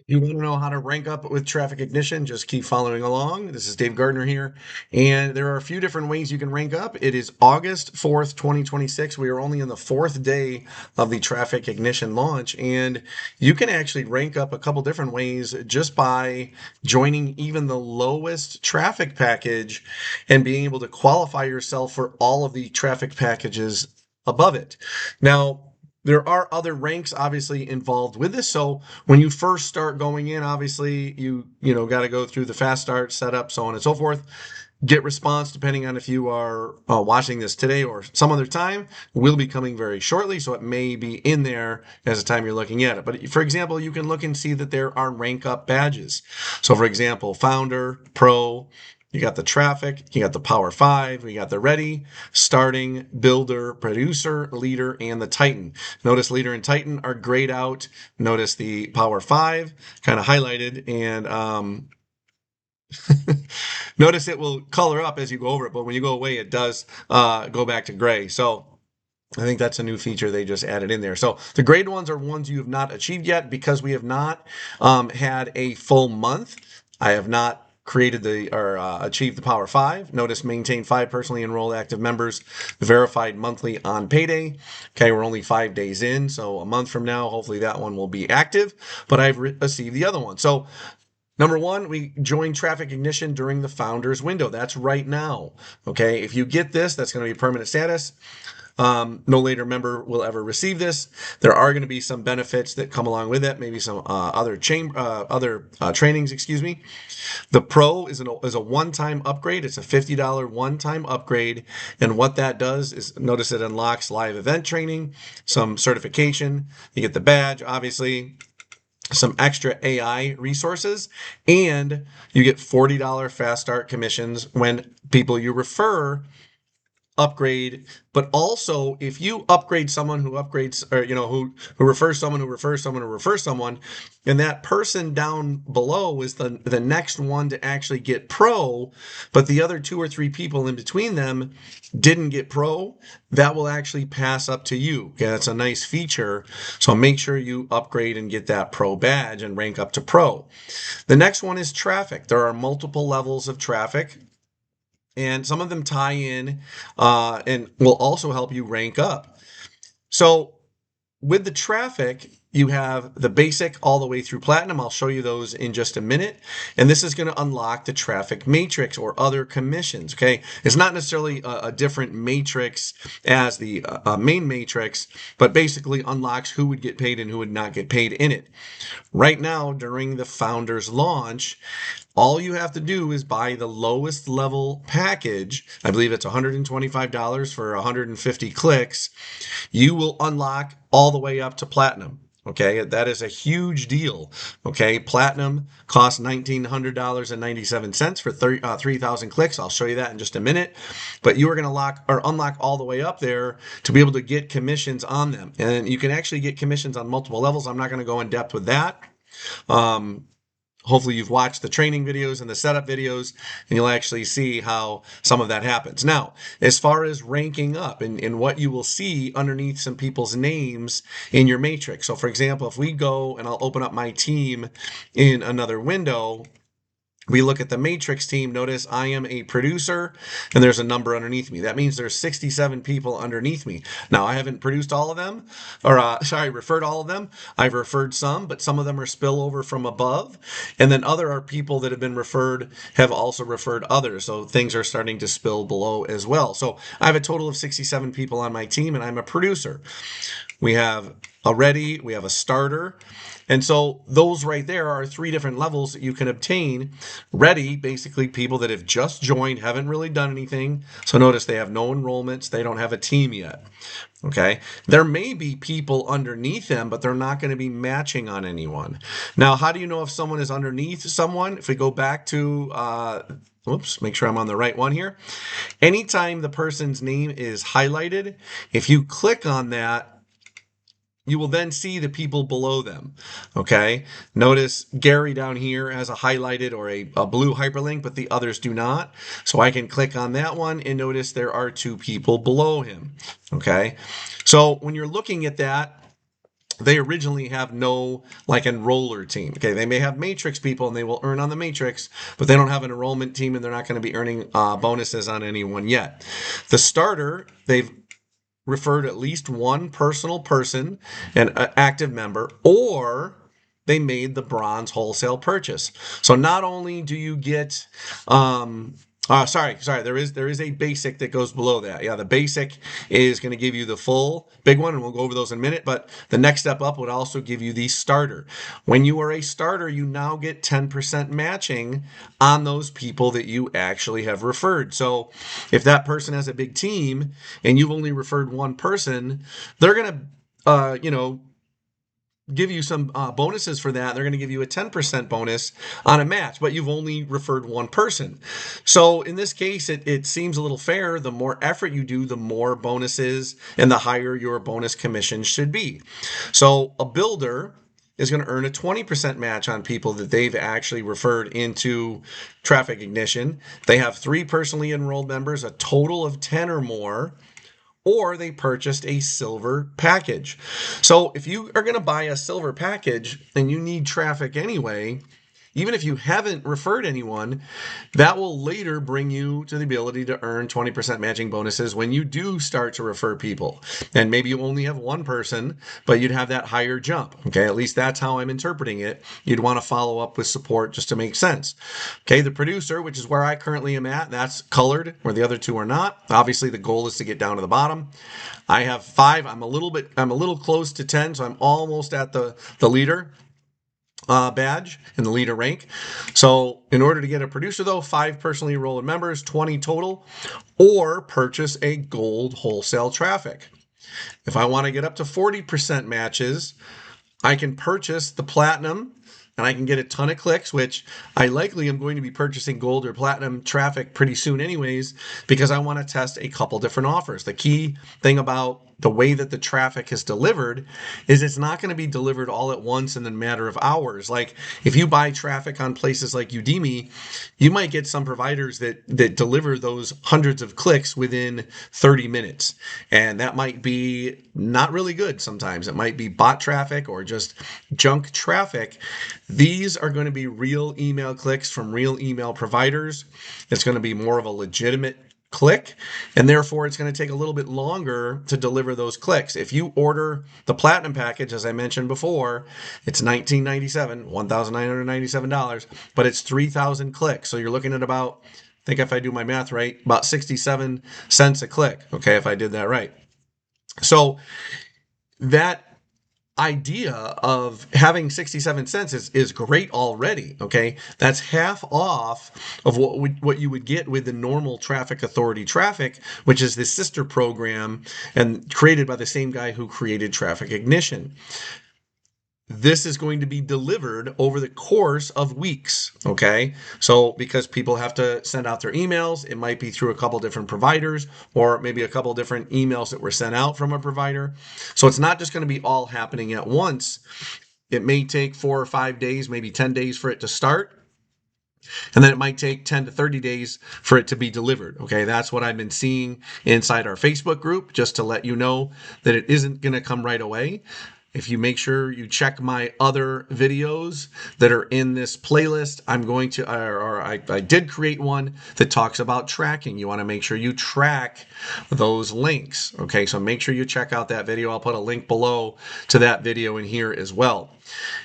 You want to know how to rank up with traffic ignition? Just keep following along. This is Dave Gardner here, and there are a few different ways you can rank up. It is August 4th, 2026. We are only on the fourth day of the traffic ignition launch, and you can actually rank up a couple different ways just by joining even the lowest traffic package and being able to qualify yourself for all of the traffic packages above it. Now, there are other ranks obviously involved with this. So when you first start going in, obviously you got to go through the fast start setup, so on and so forth. Get response depending on if you are watching this today or some other time. Will be coming very shortly, so it may be in there as the time you're looking at it. But for example, you can look and see that there are rank up badges. So for example, founder, pro, you got the traffic, you got the power five, you got the ready, starting, builder, producer, leader, and the Titan. Notice leader and Titan are grayed out. Notice the power five kind of highlighted, and notice it will color up as you go over it, but when you go away, it does go back to gray. So I think that's a new feature they just added in there. So the grayed ones are ones you have not achieved yet because we have not had a full month. I have not created or achieved the power five. Notice maintain 5 personally enrolled active members verified monthly on payday. Okay, we're only 5 days in, so a month from now, hopefully that one will be active, but I've received the other one. So number one, we join traffic ignition during the founders window. That's right now. Okay, if you get this, that's going to be permanent status. No later member will ever receive this. There are going to be some benefits that come along with it, maybe some other trainings, excuse me. The Pro is a one-time upgrade. It's a $50 one-time upgrade, and what that does is, notice it unlocks live event training, some certification. You get the badge, obviously, some extra AI resources, and you get $40 fast start commissions when people you refer upgrade. But also, if you upgrade someone who upgrades, or who refers someone who refers someone who refers someone, and that person down below is the next one to actually get pro, but the other 2 or 3 people in between them didn't get pro, that will actually pass up to you. Okay, that's a nice feature. So make sure you upgrade and get that pro badge and rank up to pro. The next one is traffic. There are multiple levels of traffic, and some of them tie in and will also help you rank up. So with the traffic, you have the basic all the way through platinum. I'll show you those in just a minute. And this is going to unlock the traffic matrix or other commissions. Okay, it's not necessarily a different matrix as the main matrix, but basically unlocks who would get paid and who would not get paid in it. Right now, during the founders launch, all you have to do is buy the lowest level package. I believe it's $125 for 150 clicks. You will unlock all the way up to platinum. Okay, that is a huge deal. Okay, platinum costs $1,900.97 for 3,000 clicks. I'll show you that in just a minute. But you are going to unlock all the way up there to be able to get commissions on them. And you can actually get commissions on multiple levels. I'm not going to go in depth with that. Hopefully you've watched the training videos and the setup videos, and you'll actually see how some of that happens. Now, as far as ranking up and what you will see underneath some people's names in your matrix. So for example, if we go and I'll open up my team in another window, we look at the matrix team. Notice I am a producer and there's a number underneath me. That means there's 67 people underneath me. Now, I haven't produced all of them, or referred all of them. I've referred some, but some of them are spillover from above. And then other are people that have been referred, have also referred others. So things are starting to spill below as well. So I have a total of 67 people on my team, and I'm a producer. We have a ready, we have a starter. And so those right there are 3 different levels that you can obtain. Ready, basically people that have just joined, haven't really done anything. So notice they have no enrollments, they don't have a team yet. Okay, there may be people underneath them, but they're not going to be matching on anyone. Now, how do you know if someone is underneath someone? If we go back to make sure I'm on the right one here. Anytime the person's name is highlighted, if you click on that, you will then see the people below them. Okay, notice Gary down here has a highlighted or a blue hyperlink, but the others do not. So I can click on that one and notice there are 2 people below him. Okay, so when you're looking at that, they originally have no like enroller team. Okay, they may have matrix people and they will earn on the matrix, but they don't have an enrollment team and they're not going to be earning bonuses on anyone yet. The starter, they've referred at least one personal person, an active member, or they made the bronze wholesale purchase. So not only do you get sorry. There is a basic that goes below that. Yeah, the basic is going to give you the full big one, and we'll go over those in a minute. But the next step up would also give you the starter. When you are a starter, you now get 10% matching on those people that you actually have referred. So if that person has a big team and you've only referred one person, they're going to give you some bonuses for that. They're going to give you a 10% bonus on a match, but you've only referred one person. So in this case, it seems a little fair. The more effort you do, the more bonuses and the higher your bonus commission should be. So a builder is going to earn a 20% match on people that they've actually referred into Traffic Ignition. They have 3 personally enrolled members, a total of 10 or more, or they purchased a silver package. So if you are going to buy a silver package and you need traffic anyway, even if you haven't referred anyone, that will later bring you to the ability to earn 20% matching bonuses when you do start to refer people. And maybe you only have one person, but you'd have that higher jump. Okay, at least that's how I'm interpreting it. You'd want to follow up with support just to make sense. Okay, the producer, which is where I currently am at, that's colored, where the other 2 are not. Obviously, the goal is to get down to the bottom. I have 5. I'm a little close to 10, so I'm almost at the leader badge in the leader rank. So in order to get a producer though, 5 personally enrolled members, 20 total, or purchase a gold wholesale traffic. If I want to get up to 40% matches, I can purchase the platinum and I can get a ton of clicks, which I likely am going to be purchasing gold or platinum traffic pretty soon anyways, because I want to test a couple different offers. The key thing about the way that the traffic is delivered is it's not going to be delivered all at once in a matter of hours. Like if you buy traffic on places like Udemy, you might get some providers that deliver those hundreds of clicks within 30 minutes. And that might be not really good sometimes. It might be bot traffic or just junk traffic. These are going to be real email clicks from real email providers. It's going to be more of a legitimate click, and therefore it's going to take a little bit longer to deliver those clicks. If you order the platinum package, as I mentioned before, it's $1,997, but it's 3,000 clicks. So you're looking at about, I think if I do my math right, about 67 cents a click. Okay, if I did that right. So that idea of having 67 cents is great already. Okay, that's half off of what you would get with the normal Traffic Authority traffic, which is the sister program and created by the same guy who created Traffic Ignition. This is going to be delivered over the course of weeks, okay? So because people have to send out their emails, it might be through a couple different providers or maybe a couple different emails that were sent out from a provider. So it's not just going to be all happening at once. It may take 4 or 5 days, maybe 10 days for it to start. And then it might take 10 to 30 days for it to be delivered. Okay, that's what I've been seeing inside our Facebook group, just to let you know that it isn't going to come right away. If you make sure you check my other videos that are in this playlist, I'm going to, I did create one that talks about tracking. You want to make sure you track those links. Okay, so make sure you check out that video. I'll put a link below to that video in here as well.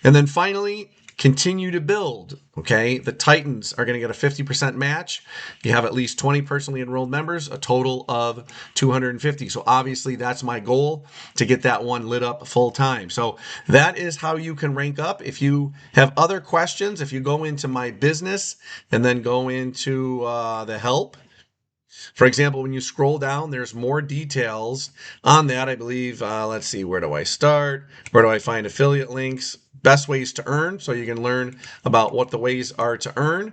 And then finally, continue to build. Okay, the Titans are going to get a 50% match. You have at least 20 personally enrolled members, a total of 250. So obviously that's my goal, to get that one lit up full time. So that is how you can rank up. If you have other questions, if you go into my business and then go into the help, for example, when you scroll down, there's more details on that. I believe, let's see, where do I start? Where do I find affiliate links? Best ways to earn, so you can learn about what the ways are to earn,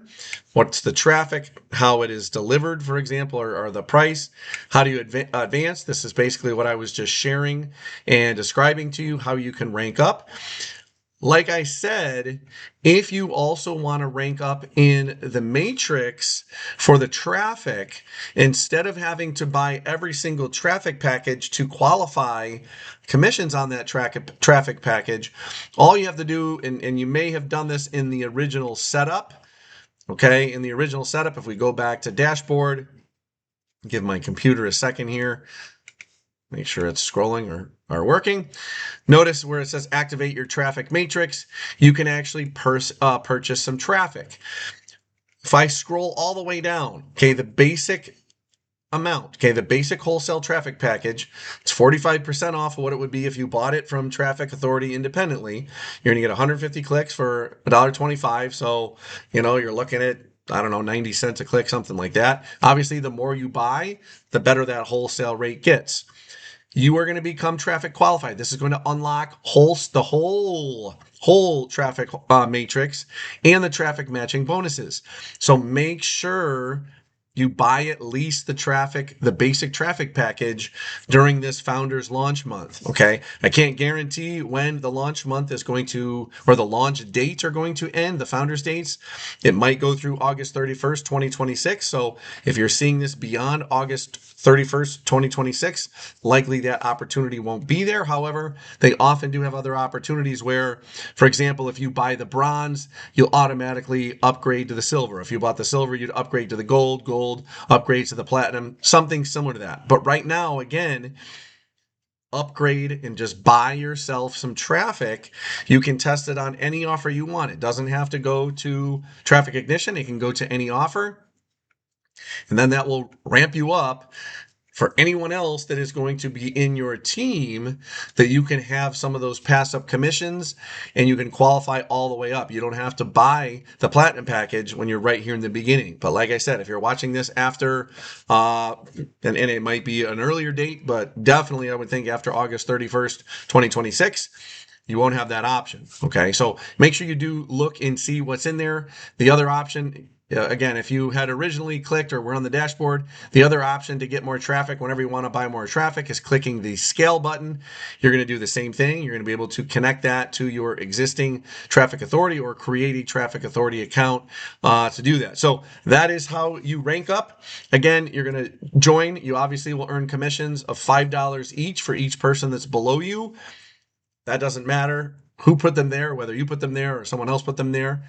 what's the traffic, how it is delivered, for example, or the price. How do you advance? This is basically what I was just sharing and describing to you, how you can rank up. like I said, if you also want to rank up in the matrix for the traffic, instead of having to buy every single traffic package to qualify commissions on that traffic package, all you have to do, and you may have done this in the original setup, okay, in the original setup, if we go back to dashboard, give my computer a second here, make sure it's scrolling or working. Notice where it says activate your traffic matrix, you can actually purchase some traffic. If I scroll all the way down, okay, the basic amount, okay, the basic wholesale traffic package, it's 45% off of what it would be if you bought it from Traffic Authority independently. You're gonna get 150 clicks for $1.25, so you're looking at, I don't know, 90 cents a click, something like that. Obviously, the more you buy, the better that wholesale rate gets. You are going to become traffic qualified. This is going to unlock the whole traffic matrix and the traffic matching bonuses. So make sure you buy at least the basic traffic package during this founders launch month. Okay. I can't guarantee when the launch month is going to, or the launch dates are going to end, the founders dates. It might go through August 31st, 2026. So if you're seeing this beyond August 31st, 2026, likely that opportunity won't be there. However, they often do have other opportunities where, for example, if you buy the bronze, you'll automatically upgrade to the silver. If you bought the silver, you'd upgrade to the gold, upgrade to the platinum, something similar to that. But right now, again, upgrade and just buy yourself some traffic. You can test it on any offer you want. It doesn't have to go to Traffic Ignition. It can go to any offer. And then that will ramp you up for anyone else that is going to be in your team, that you can have some of those pass up commissions and you can qualify all the way up. You don't have to buy the platinum package when you're right here in the beginning. But like I said, if you're watching this after, and it might be an earlier date, but definitely I would think after August 31st, 2026, you won't have that option. Okay, so make sure you do look and see what's in there. The other option, again, if you had originally clicked or were on the dashboard, the other option to get more traffic whenever you want to buy more traffic is clicking the scale button. You're going to do the same thing. You're going to be able to connect that to your existing Traffic Authority or create a Traffic Authority account to do that. So that is how you rank up. Again, you're going to join. You obviously will earn commissions of $5 each for each person that's below you. That doesn't matter who put them there, whether you put them there or someone else put them there.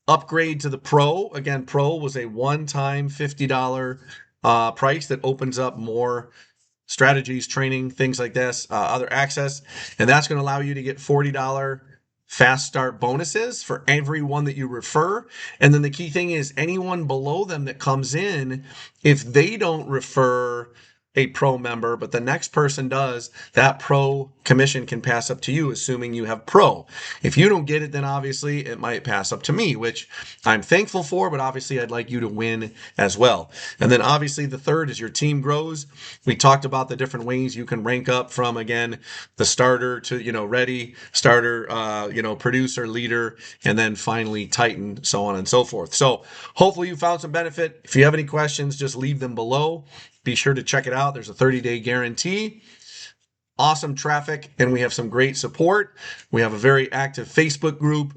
Upgrade to the Pro. Again, Pro was a one-time $50 price that opens up more strategies, training, things like this, other access. And that's going to allow you to get $40 fast start bonuses for everyone that you refer. And then the key thing is anyone below them that comes in, if they don't refer a Pro member, but the next person does, that Pro commission can pass up to you, assuming you have Pro. If you don't get it, then obviously it might pass up to me, which I'm thankful for, but obviously I'd like you to win as well. And then obviously the third is your team grows. We talked about the different ways you can rank up from, again, the starter to, ready, starter, producer, leader, and then finally Titan, so on and so forth. So hopefully you found some benefit. If you have any questions, just leave them below. Be sure to check it out. There's a 30-day guarantee. Awesome traffic, and we have some great support. We have a very active Facebook group.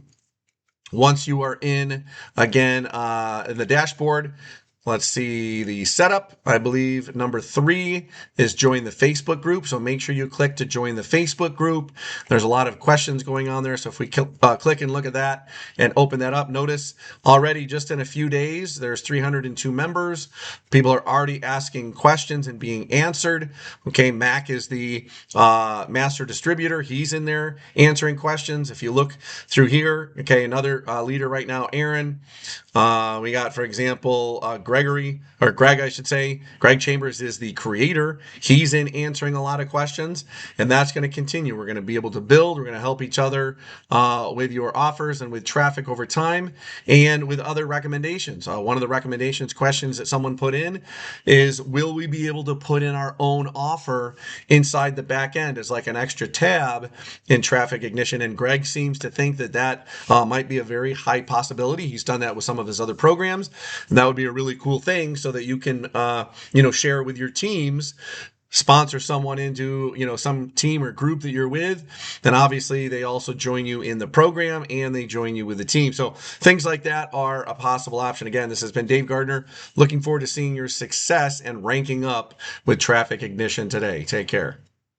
Once you are in, again, in the dashboard, let's see the setup. I believe number 3 is join the Facebook group. So make sure you click to join the Facebook group. There's a lot of questions going on there. So if we click and look at that and open that up, notice already just in a few days, there's 302 members. People are already asking questions and being answered. Okay, Mac is the master distributor. He's in there answering questions. If you look through here, okay, another leader right now, Aaron. We got, for example, Greg, I should say. Greg Chambers is the creator. He's in answering a lot of questions, and that's going to continue. We're going to be able to build. We're going to help each other with your offers and with traffic over time and with other recommendations. One of the recommendations questions that someone put in is, will we be able to put in our own offer inside the back end as like an extra tab in Traffic Ignition? And Greg seems to think that might be a very high possibility. He's done that with some of his other programs, and that would be a really cool thing so that you can share with your teams sponsor someone into, some team or group that you're with, then obviously they also join you in the program and they join you with the team. So things like that are a possible option. Again, this has been Dave Gardner. Looking forward to seeing your success and ranking up with Traffic Ignition today. Take care.